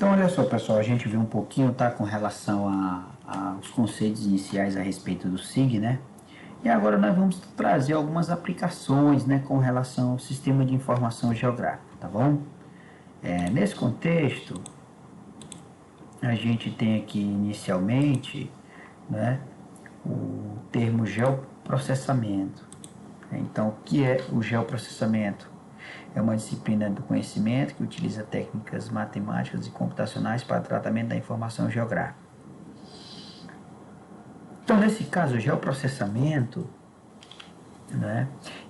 Então, olha só, pessoal, a gente viu um pouquinho, tá, com relação aos conceitos iniciais a respeito do SIG, né? E agora nós vamos trazer algumas aplicações, né, com relação ao sistema de informação geográfica, tá bom? Nesse contexto, a gente tem aqui inicialmente, né, o termo geoprocessamento. Então, o que é o geoprocessamento? É uma disciplina do conhecimento que utiliza técnicas matemáticas e computacionais para tratamento da informação geográfica. Então, nesse caso, o geoprocessamento, né,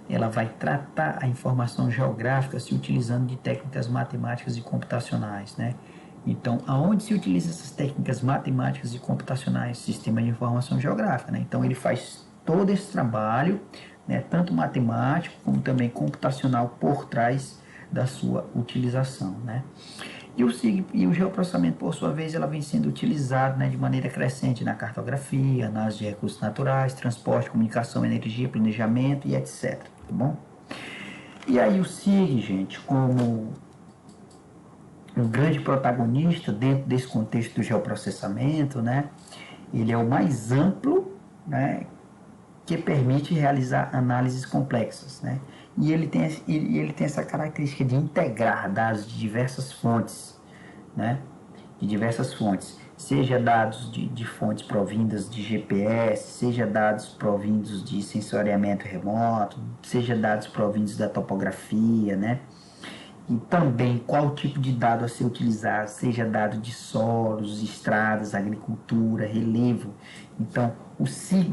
ela vai tratar a informação geográfica se utilizando de técnicas matemáticas e computacionais, né? Então, aonde se utiliza essas técnicas matemáticas e computacionais? Sistema de informação geográfica, né? Então, ele faz todo esse trabalho, né, tanto matemático como também computacional por trás da sua utilização, né? E o SIG e o geoprocessamento, por sua vez, ela vem sendo utilizado, né, de maneira crescente na cartografia, análise de recursos naturais, transporte, comunicação, energia, planejamento e etc. Tá bom? E aí o SIG, gente, como um grande protagonista dentro desse contexto do geoprocessamento, né, ele é o mais amplo, né, que permite realizar análises complexas, né? E ele tem essa característica de integrar dados de diversas fontes, né? De diversas fontes, seja dados de fontes provindas de GPS, seja dados provindos de sensoriamento remoto, seja dados provindos da topografia, né? E também qual tipo de dado a ser utilizado, seja dado de solos, estradas, agricultura, relevo. Então, o SIG,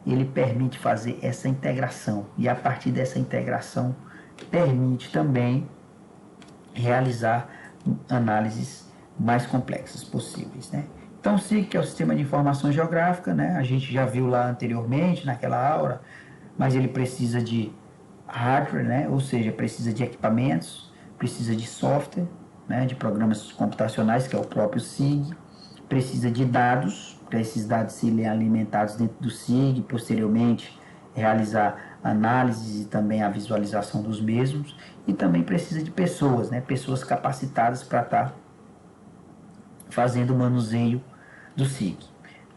ele permite fazer essa integração e a partir dessa integração permite também realizar análises mais complexas possíveis, né? Então, o SIG, que é o Sistema de Informação Geográfica, né? A gente já viu lá anteriormente, naquela aula, mas ele precisa de hardware, né? Ou seja, precisa de equipamentos, precisa de software, né? De programas computacionais, que é o próprio SIG, precisa de dados, para esses dados serem alimentados dentro do SIG, posteriormente realizar análises e também a visualização dos mesmos, e também precisa de pessoas, né? Pessoas capacitadas para estar fazendo o manuseio do SIG.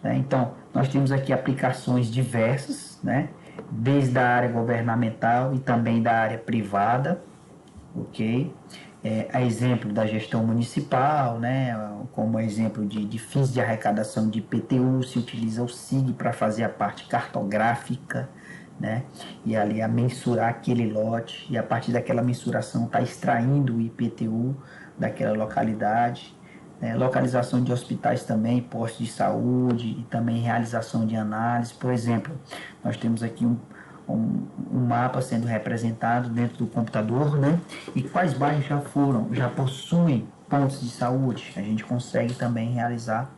Né? Então, nós temos aqui aplicações diversas, né? Desde a área governamental e também da área privada, ok? A exemplo da gestão municipal, né? Como exemplo de fins de arrecadação de IPTU, se utiliza o SIG para fazer a parte cartográfica, né? E ali a mensurar aquele lote e a partir daquela mensuração está extraindo o IPTU daquela localidade. Localização de hospitais também, postos de saúde e também realização de análise. Por exemplo, nós temos aqui um mapa sendo representado dentro do computador, né? E quais bairros já possuem pontos de saúde. A gente consegue também realizar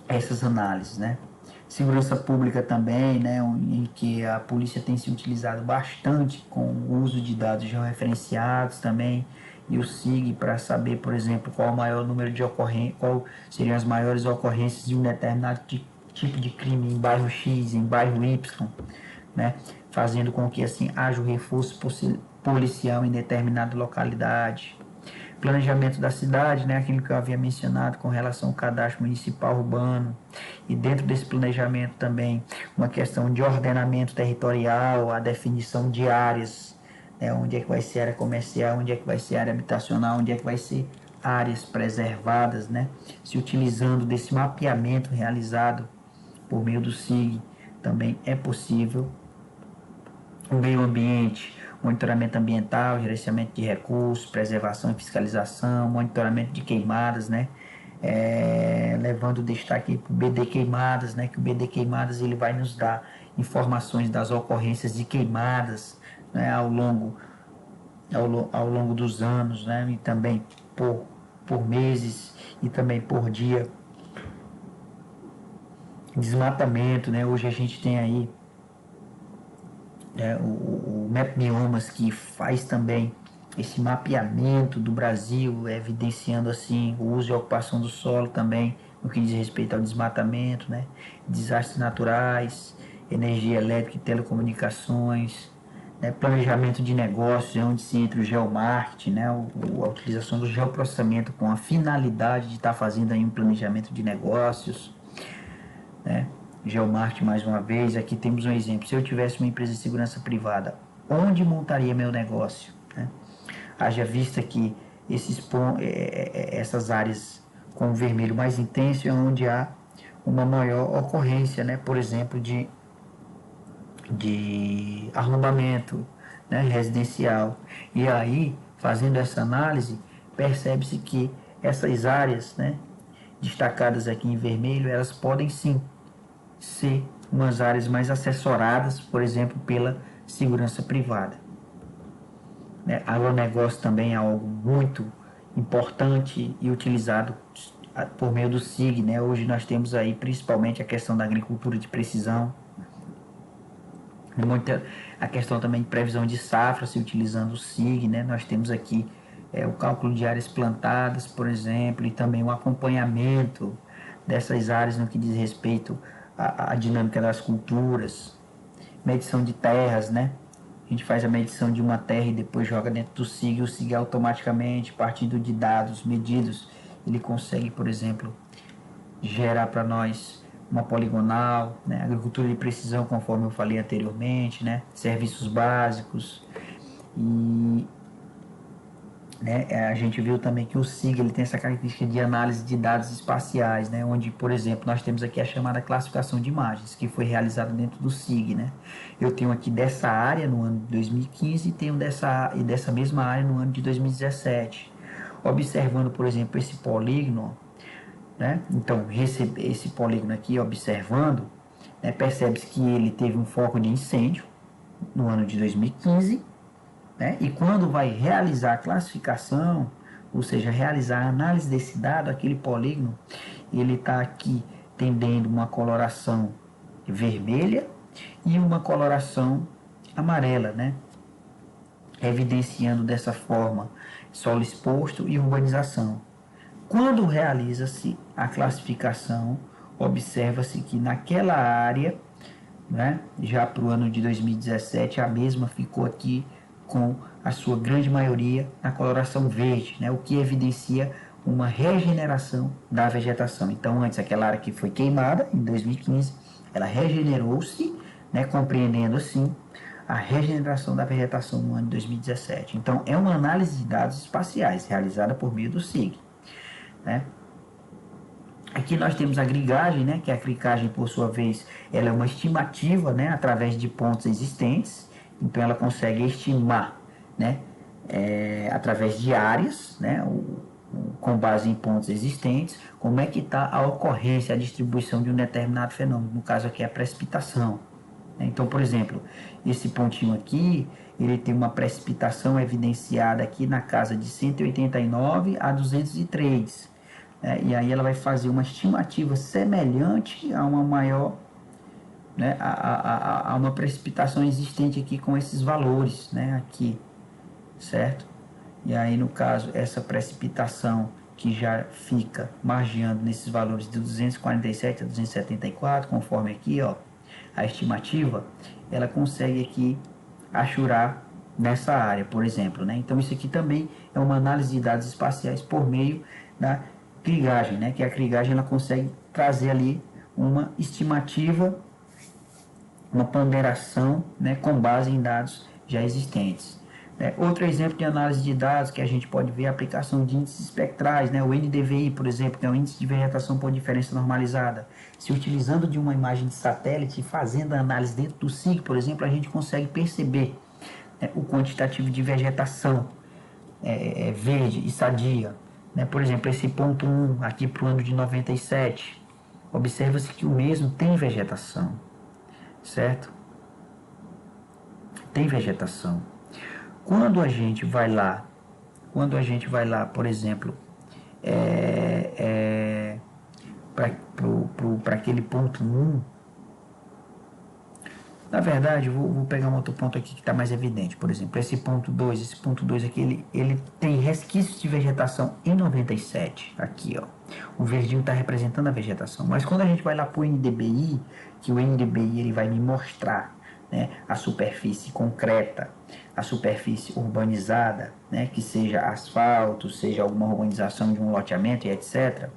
essas análises, né? Segurança pública também, né? Em que a polícia tem se utilizado bastante com o uso de dados georreferenciados também, e o SIG para saber, por exemplo, qual o maior número de ocorrências, qual seriam as maiores ocorrências de um determinado tipo de crime em bairro X, em bairro Y, né? Fazendo com que assim haja o reforço policial em determinada localidade. Planejamento da cidade, né? Aquilo que eu havia mencionado com relação ao cadastro municipal urbano, e dentro desse planejamento também uma questão de ordenamento territorial, a definição de áreas, né? Onde é que vai ser área comercial, onde é que vai ser área habitacional, onde é que vai ser áreas preservadas, né? Se utilizando desse mapeamento realizado por meio do SIG, também é possível. O meio ambiente, monitoramento ambiental, gerenciamento de recursos, preservação e fiscalização, monitoramento de queimadas, né? Levando destaque para o BD Queimadas, né? Que o BD Queimadas ele vai nos dar informações das ocorrências de queimadas, né? Ao longo dos anos, né? E também por meses e também por dia. Desmatamento, né? Hoje a gente tem aí o MapBiomas, que faz também esse mapeamento do Brasil, evidenciando assim o uso e a ocupação do solo também, no que diz respeito ao desmatamento, né? Desastres naturais, energia elétrica e telecomunicações, né? Planejamento de negócios é onde se entra o geomarketing, né? A utilização do geoprocessamento com a finalidade de estar fazendo aí um planejamento de negócios, né? Geomarketing, mais uma vez, aqui temos um exemplo. Se eu tivesse uma empresa de segurança privada, onde montaria meu negócio, né? Haja vista que essas áreas com o vermelho mais intenso é onde há uma maior ocorrência, né? Por exemplo, de arrombamento, né? Residencial. E aí, fazendo essa análise, percebe-se que essas áreas, né? Destacadas aqui em vermelho, elas podem sim ser umas áreas mais assessoradas, por exemplo, pela segurança privada. Agronegócio também é algo muito importante e utilizado por meio do SIG, né? Hoje nós temos aí principalmente a questão da agricultura de precisão, a questão também de previsão de safra se utilizando o SIG, né? Nós temos aqui o cálculo de áreas plantadas, por exemplo, e também o acompanhamento dessas áreas no que diz respeito à dinâmica das culturas, medição de terras, né? A gente faz a medição de uma terra e depois joga dentro do SIG, o SIG automaticamente, partindo de dados medidos, ele consegue, por exemplo, gerar para nós uma poligonal, né? Agricultura de precisão, conforme eu falei anteriormente, né? Serviços básicos. E né, a gente viu também que o SIG ele tem essa característica de análise de dados espaciais, né? Onde, por exemplo, nós temos aqui a chamada classificação de imagens, que foi realizada dentro do SIG, né? Eu tenho aqui dessa área no ano de 2015 e tenho dessa mesma área no ano de 2017. Observando, por exemplo, esse polígono, né? Então, esse polígono aqui, observando, né, percebe-se que ele teve um foco de incêndio no ano de 2015, né? E quando vai realizar a classificação, ou seja, realizar a análise desse dado, aquele polígono, ele está aqui tendendo uma coloração vermelha e uma coloração amarela, né? Evidenciando dessa forma solo exposto e urbanização. Quando realiza-se a classificação, observa-se que naquela área, né, já para o ano de 2017, a mesma ficou aqui com a sua grande maioria na coloração verde, né, o que evidencia uma regeneração da vegetação. Então, antes aquela área que foi queimada, em 2015, ela regenerou-se, né, compreendendo assim a regeneração da vegetação no ano de 2017. Então, é uma análise de dados espaciais realizada por meio do SIG. Né? Aqui nós temos a grigagem, né, que a grigagem, por sua vez, ela é uma estimativa, né, através de pontos existentes. Então, ela consegue estimar, né, através de áreas, né, com base em pontos existentes, como é que está a ocorrência, a distribuição de um determinado fenômeno. No caso aqui, a precipitação. Então, por exemplo, esse pontinho aqui, ele tem uma precipitação evidenciada aqui na casa de 189 a 203. E aí ela vai fazer uma estimativa semelhante a uma maior, né, a uma precipitação existente aqui com esses valores, né, aqui, certo? E aí, no caso, essa precipitação que já fica margeando nesses valores de 247 a 274, conforme aqui, ó, a estimativa, ela consegue aqui achurar nessa área, por exemplo, né? Então, isso aqui também é uma análise de dados espaciais por meio da krigagem, né? Que a krigagem ela consegue trazer ali uma estimativa, uma ponderação, né, com base em dados já existentes. Outro exemplo de análise de dados que a gente pode ver é a aplicação de índices espectrais, né? O NDVI, por exemplo, que é o índice de vegetação por diferença normalizada. Se utilizando de uma imagem de satélite e fazendo a análise dentro do SIG, por exemplo, a gente consegue perceber, né, o quantitativo de vegetação verde e sadia. Né? Por exemplo, esse ponto 1 aqui para o ano de 97, observa-se que o mesmo tem vegetação, certo? Tem vegetação. Quando a gente vai lá, por exemplo, para aquele ponto 1, na verdade, vou pegar um outro ponto aqui que está mais evidente. Por exemplo, esse ponto 2 aqui, ele tem resquícios de vegetação em 97, aqui, ó. O verdinho está representando a vegetação. Mas quando a gente vai lá para o NDBI, que o NDBI ele vai me mostrar, né, a superfície concreta, a superfície urbanizada, né, que seja asfalto, seja alguma urbanização de um loteamento e etc.,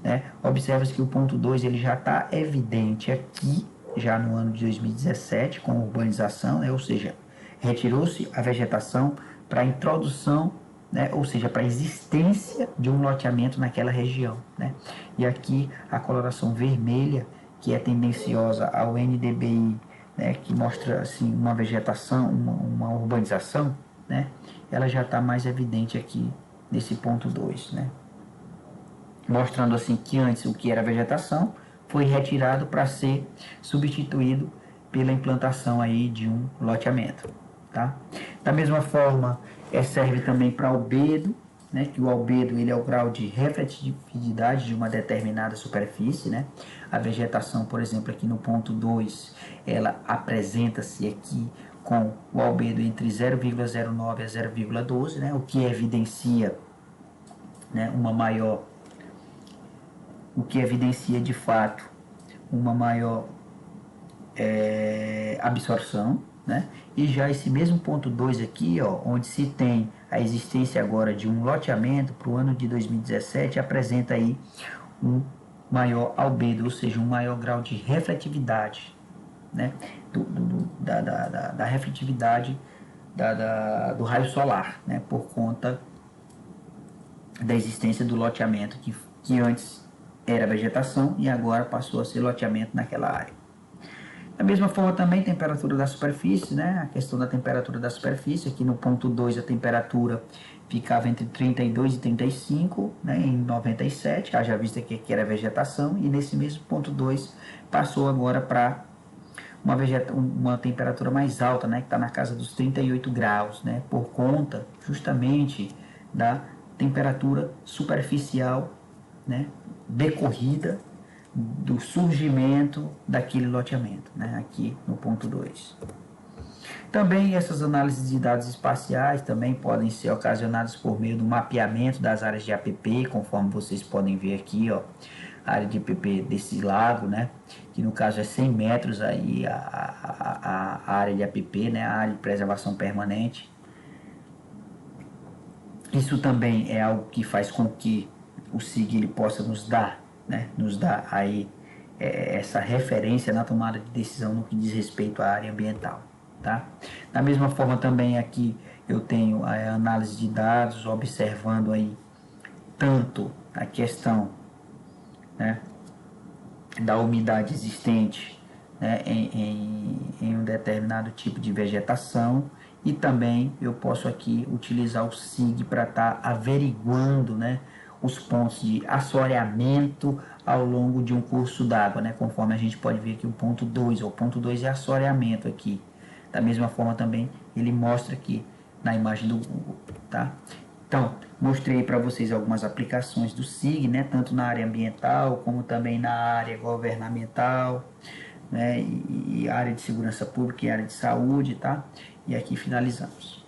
né, observa-se que o ponto 2 ele já está evidente aqui, já no ano de 2017, com a urbanização, né, ou seja, retirou-se a vegetação para a introdução, né, ou seja, para a existência de um loteamento naquela região. Né? E aqui a coloração vermelha, que é tendenciosa ao NDBI, né, que mostra assim, uma vegetação, uma urbanização, né, ela já está mais evidente aqui nesse ponto 2. Né? Mostrando assim que antes o que era vegetação foi retirado para ser substituído pela implantação aí de um loteamento. Tá? Da mesma forma, serve também para albedo, né, que o albedo ele é o grau de refletividade de uma determinada superfície. Né? A vegetação, por exemplo, aqui no ponto 2, ela apresenta-se aqui com o albedo entre 0,09 a 0,12, né, o que evidencia, né, o que evidencia de fato uma maior absorção, né? E já esse mesmo ponto 2 aqui, ó, onde se tem a existência agora de um loteamento para o ano de 2017, apresenta aí um maior albedo, ou seja, um maior grau de refletividade, né? Da refletividade do raio solar, né? Por conta da existência do loteamento que antes era vegetação e agora passou a ser loteamento naquela área. Da mesma forma também temperatura da superfície, né? A questão da temperatura da superfície, aqui no ponto 2 a temperatura ficava entre 32 e 35, né? Em 97, haja vista que aqui era vegetação, e nesse mesmo ponto 2 passou agora para uma temperatura mais alta, né? Que está na casa dos 38 graus, né? Por conta justamente da temperatura superficial, né, decorrida do surgimento daquele loteamento, né, aqui no ponto 2. Também essas análises de dados espaciais também podem ser ocasionadas por meio do mapeamento das áreas de APP, conforme vocês podem ver aqui, ó, a área de APP desse lago, né, que no caso é 100 metros aí a área de APP, né, a área de preservação permanente. Isso também é algo que faz com que o SIG ele possa nos dar, né, aí essa referência na tomada de decisão no que diz respeito à área ambiental. Tá? Da mesma forma também aqui eu tenho a análise de dados, observando aí tanto a questão, né, da umidade existente, né, em um determinado tipo de vegetação, e também eu posso aqui utilizar o SIG para estar averiguando, né, os pontos de assoreamento ao longo de um curso d'água, né, conforme a gente pode ver aqui o ponto 2, o ponto 2 é assoreamento aqui. Da mesma forma também ele mostra aqui na imagem do Google, tá? Então, mostrei para vocês algumas aplicações do SIG, né, tanto na área ambiental como também na área governamental, né, e área de segurança pública e área de saúde, tá? E aqui finalizamos.